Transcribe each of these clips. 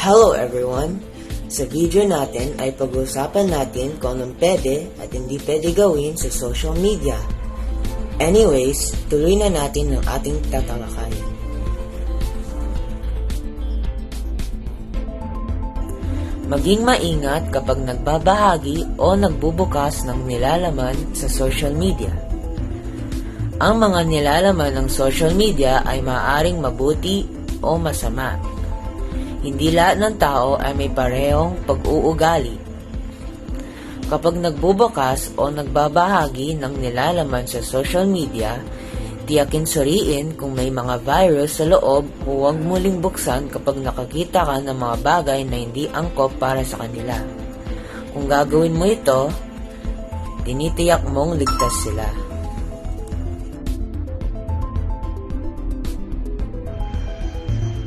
Hello everyone! Sa video natin ay pag-uusapan natin kung anong pwede at hindi pwede gawin sa social media. Anyways, tuloy na natin ang ating tatalakayin. Maging maingat kapag nagbabahagi o nagbubukas ng nilalaman sa social media. Ang mga nilalaman ng social media ay maaaring mabuti o masama. Hindi lahat ng tao ay may parehong pag-uugali. Kapag nagbubukas o nagbabahagi ng nilalaman sa social media, tiyakin suriin kung may mga virus sa loob o huwag muling buksan kapag nakakita ka ng mga bagay na hindi angkop para sa kanila. Kung gagawin mo ito, tinitiyak mong ligtas sila.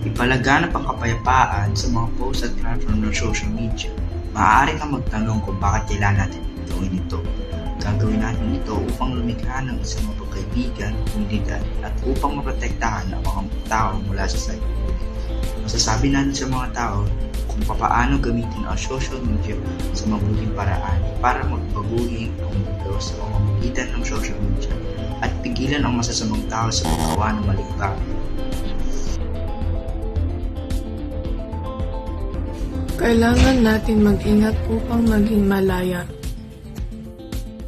Ipalaganap ang kapayapaan sa mga posts at platform ng social media. Maaari kang magtanong kung bakit kailangan natin gawin ito. Gagawin natin ito upang lumikha ng isang mapagkaibigan, komunidad, at upang maprotektahan ang mga tao mula sa cyberbullying. Masasabi natin sa mga tao kung paano gamitin ang social media sa mabuting paraan para magbaguhin ang mundo sa pamamagitan ng social media at pigilan ang masasamang tao sa paggawa ng maling bagay. Kailangan natin mag-ingat upang maging malaya.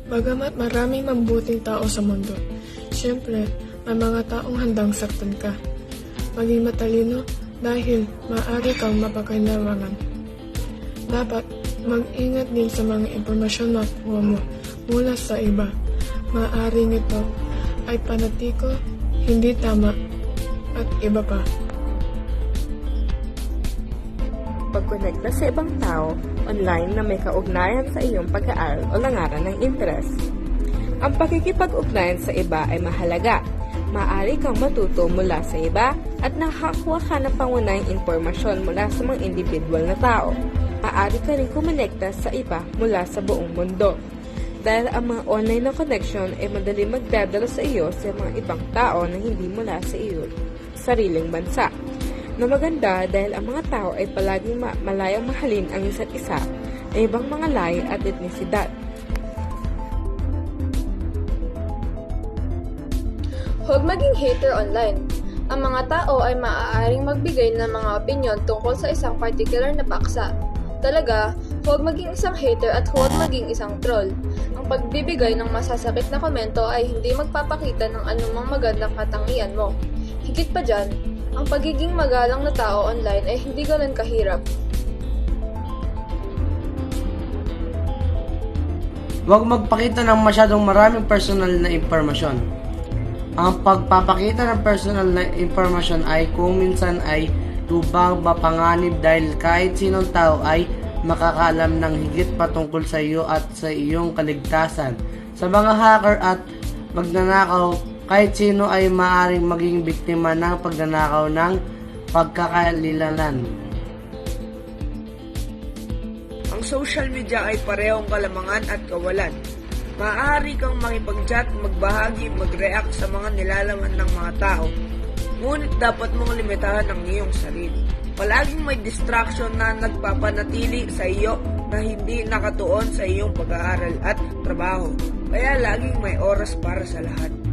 Bagamat maraming mabuting tao sa mundo, siyempre may mga taong handang saktan ka. Maging matalino dahil maaari kang mapakinabangan. Dapat mag-ingat din sa mga impormasyon na kuha mo mula sa iba. Maaaring ito ay panatiko, hindi tama, at iba pa. Pagkonekta sa ibang tao online na may kaugnayan sa iyong pag-aaral o langaran ng interes. Ang pakikipag-ugnayan sa iba ay mahalaga. Maaari kang matuto mula sa iba at nakakuha ka ng pangunahing impormasyon mula sa mga individual na tao. Maaari ka rin kumonekta sa iba mula sa buong mundo. Dahil ang mga online na connection ay madali magdadala sa iyo sa mga ibang tao na hindi mula sa iyo sariling bansa. Na maganda dahil ang mga tao ay palaging malayang mahalin ang isa't isa na ibang mga lahi at etnisidad. Huwag maging hater online. Ang mga tao ay maaaring magbigay ng mga opinyon tungkol sa isang particular na paksa. Talaga, huwag maging isang hater at huwag maging isang troll. Ang pagbibigay ng masasakit na komento ay hindi magpapakita ng anumang magandang katangian mo. Higit pa dyan, ang pagiging magalang na tao online ay hindi ganun kahirap. Huwag magpakita ng masyadong maraming personal na impormasyon. Ang pagpapakita ng personal na impormasyon ay kung minsan ay lubang mapanganib dahil kahit sinong tao ay makakaalam ng higit patungkol sa iyo at sa iyong kaligtasan. Sa mga hacker at magnanakaw, kahit sino ay maaaring maging biktima ng pagnanakaw ng pagkakalilanan. Ang social media ay parehong kalamangan at kawalan. Maaari kang makipag-chat, magbahagi, mag-react sa mga nilalaman ng mga tao. Ngunit dapat mong limitahan ang iyong sarili. Palaging may distraction na nagpapanatili sa iyo na hindi nakatuon sa iyong pag-aaral at trabaho. Kaya laging may oras para sa lahat.